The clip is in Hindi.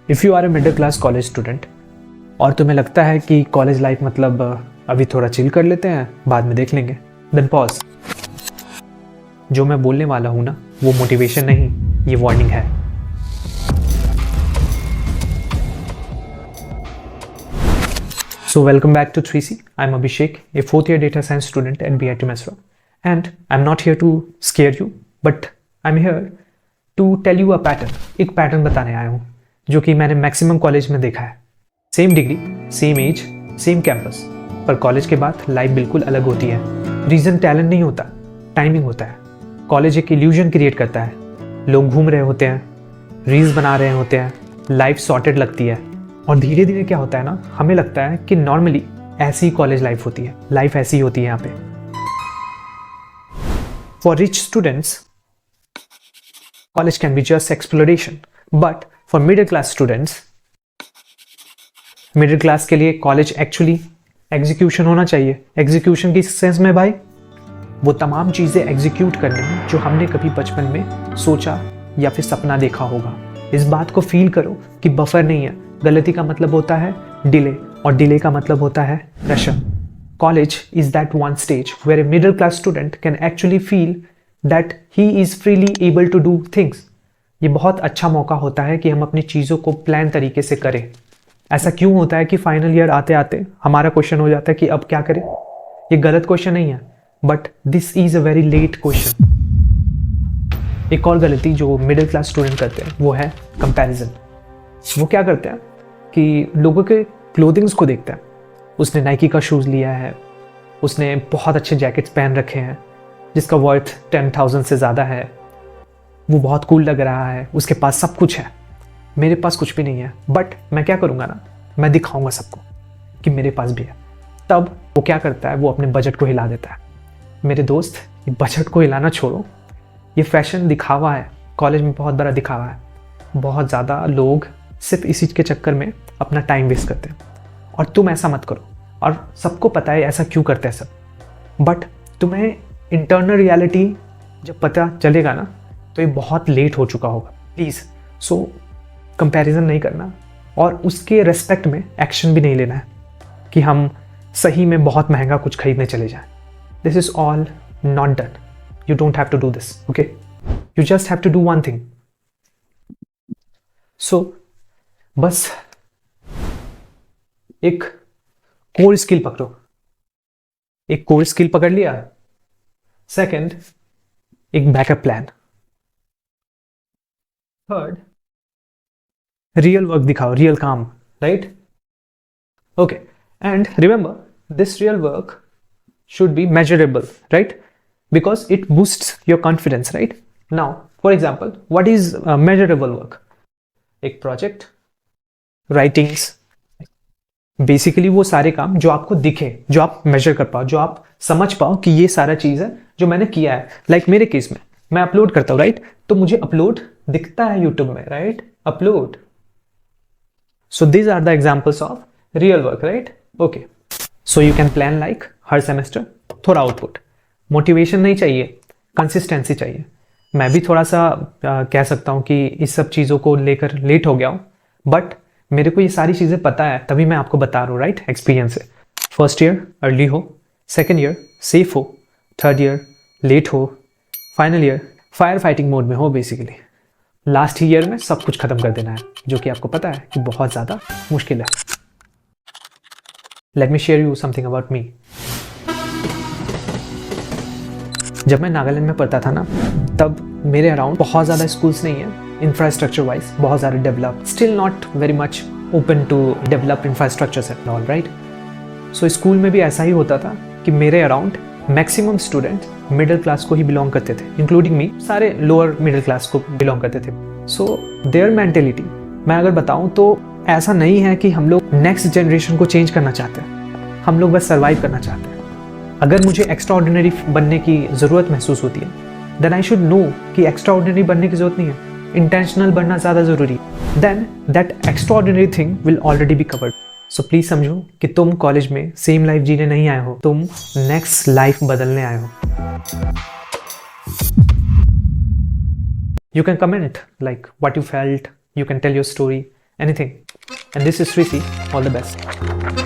If you are a middle class college student और तुम्हें लगता है कि कॉलेज लाइफ मतलब अभी थोड़ा चिल कर लेते हैं, बाद में देख लेंगे, देन पॉज। जो मैं बोलने वाला हूँ ना, वो मोटिवेशन नहीं, ये वार्निंग है। So welcome back to 3C. I'm Abhishek, a fourth year data science student at BIT Mesra. And I'm not here to scare you, but I'm here to tell you a pattern. एक पैटर्न बताने आया हूँ जो कि मैंने मैक्सिमम कॉलेज में देखा है। Same degree, same age, same campus, पर कॉलेज के बाद लाइफ बिल्कुल अलग होती है। रीज़न टैलेंट नहीं होता, टाइमिंग होता है। कॉलेज एक इल्यूजन क्रिएट करता है। लोग घूम रहे होते हैं, रील्स बना रहे होते हैं, लाइफ सॉर्टेड लगती है, और धीरे धीरे क्या होता है ना, हमें लगता है कि नॉर्मली ऐसी कॉलेज लाइफ होती है, लाइफ ऐसी होती है यहाँ पे। For rich students college can be just exploration, but for middle class students, middle class के लिए कॉलेज एक्चुअली एग्जीक्यूशन होना चाहिए। एग्जीक्यूशन की सेंस में भाई, वो तमाम चीज़ें एग्जीक्यूट करने में जो हमने कभी बचपन में सोचा या फिर सपना देखा होगा। इस बात को फील करो कि बफर नहीं है। गलती का मतलब होता है डिले, और डिले का मतलब होता है pressure. College is that one stage where a middle class student can actually feel that he is freely able to do things. ये बहुत अच्छा मौका होता है कि हम अपनी चीज़ों को प्लान तरीके से करें। ऐसा क्यों होता है कि फाइनल ईयर आते आते हमारा क्वेश्चन हो जाता है कि अब क्या करें। ये गलत क्वेश्चन नहीं है, but this is a very late question. एक और गलती जो मिडिल क्लास स्टूडेंट करते हैं वो है कंपैरिजन। वो क्या करते हैं कि लोगों के क्लोथिंग्स को देखते हैं। उसने नाइकी का शूज़ लिया है, उसने बहुत अच्छे जैकेट्स पहन रखे हैं जिसका वर्थ 10,000 से ज़्यादा है, वो बहुत कूल लग रहा है, उसके पास सब कुछ है, मेरे पास कुछ भी नहीं है। बट मैं क्या करूँगा ना, मैं दिखाऊंगा सबको कि मेरे पास भी है। तब वो क्या करता है, वो अपने बजट को हिला देता है। मेरे दोस्त, ये बजट को हिलाना छोड़ो, ये फैशन दिखावा है, कॉलेज में बहुत बड़ा दिखावा है। बहुत ज़्यादा लोग सिर्फ इसी के चक्कर में अपना टाइम वेस्ट करते हैं, और तुम ऐसा मत करो। और सबको पता है ऐसा क्यों करते हैं सब, बट तुम्हें इंटरनल रियलिटी जब पता चलेगा ना, तो ये बहुत लेट हो चुका होगा। प्लीज़, सो कंपैरिजन नहीं करना, और उसके रेस्पेक्ट में एक्शन भी नहीं लेना है कि हम सही में बहुत महंगा कुछ खरीदने चले जाएं। This is all not done. You don't have to do this, okay? You just have to do one thing. So बस एक कोर स्किल पकड़ो। एक कोर स्किल पकड़ लिया, सेकंड एक backup plan, third real work दिखाओ, रियल काम, right? Okay, and remember this real work should be measurable, right? Because it boosts your confidence, right? Now, for example, what is measurable work? एक प्रोजेक्ट, राइटिंग्स, बेसिकली वो सारे काम जो आपको दिखे, जो आप मेजर कर पाओ, जो आप समझ पाओ कि ये सारा चीज़ है जो मैंने किया है। लाइक मेरे केस में मैं अपलोड करता हूँ, राइट? तो मुझे अपलोड दिखता है यूट्यूब में, right? Upload. So these are the examples of real work, right? Okay, so you can plan like हर सेमेस्टर थोड़ा आउटपुट। मोटिवेशन नहीं चाहिए, कंसिस्टेंसी चाहिए। मैं भी थोड़ा सा कह सकता हूँ कि इस सब चीज़ों को लेकर लेट हो गया हूँ, बट मेरे को ये सारी चीज़ें पता है, तभी मैं आपको बता रहा हूँ, राइट? एक्सपीरियंस से। फर्स्ट ईयर अर्ली हो, सेकेंड ईयर सेफ हो, थर्ड ईयर लेट हो, final year fire fighting mode में हो। बेसिकली लास्ट ईयर में सब कुछ खत्म कर देना है, जो कि आपको पता है कि बहुत ज़्यादा मुश्किल है। Let me share you something about me. जब मैं नागालैंड में पढ़ता था ना, तब मेरे अराउंड बहुत ज़्यादा स्कूल्स नहीं है। इंफ्रास्ट्रक्चर वाइज बहुत ज़्यादा develop, still not very much open to develop infrastructures and all, right? So school में भी ऐसा ही होता था कि मेरे around maximum student middle class को ही बिलोंग करते थे, इंक्लूडिंग मी। सारे लोअर मिडिल क्लास को बिलोंग करते थे। सो देयर मेंटेलिटी, मैं अगर बताऊँ तो ऐसा नहीं है कि हम लोग नेक्स्ट जनरेशन को चेंज करना चाहते हैं, हम लोग बस सर्वाइव करना चाहते हैं। अगर मुझे एक्स्ट्रा ऑर्डिनरी बनने की ज़रूरत महसूस होती है, देन आई शुड नो कि एक्स्ट्रा ऑर्डिनरी बनने की ज़रूरत नहीं है, इंटेंशनल बनना ज़्यादा ज़रूरी है। Then that extraordinary thing will already be covered. So please समझो कि तुम कॉलेज में सेम लाइफ जीने नहीं आए हो, तुम नेक्स्ट लाइफ बदलने आए हो। You can comment like what you felt, you can tell your story, anything. And this is Srisi. All the best.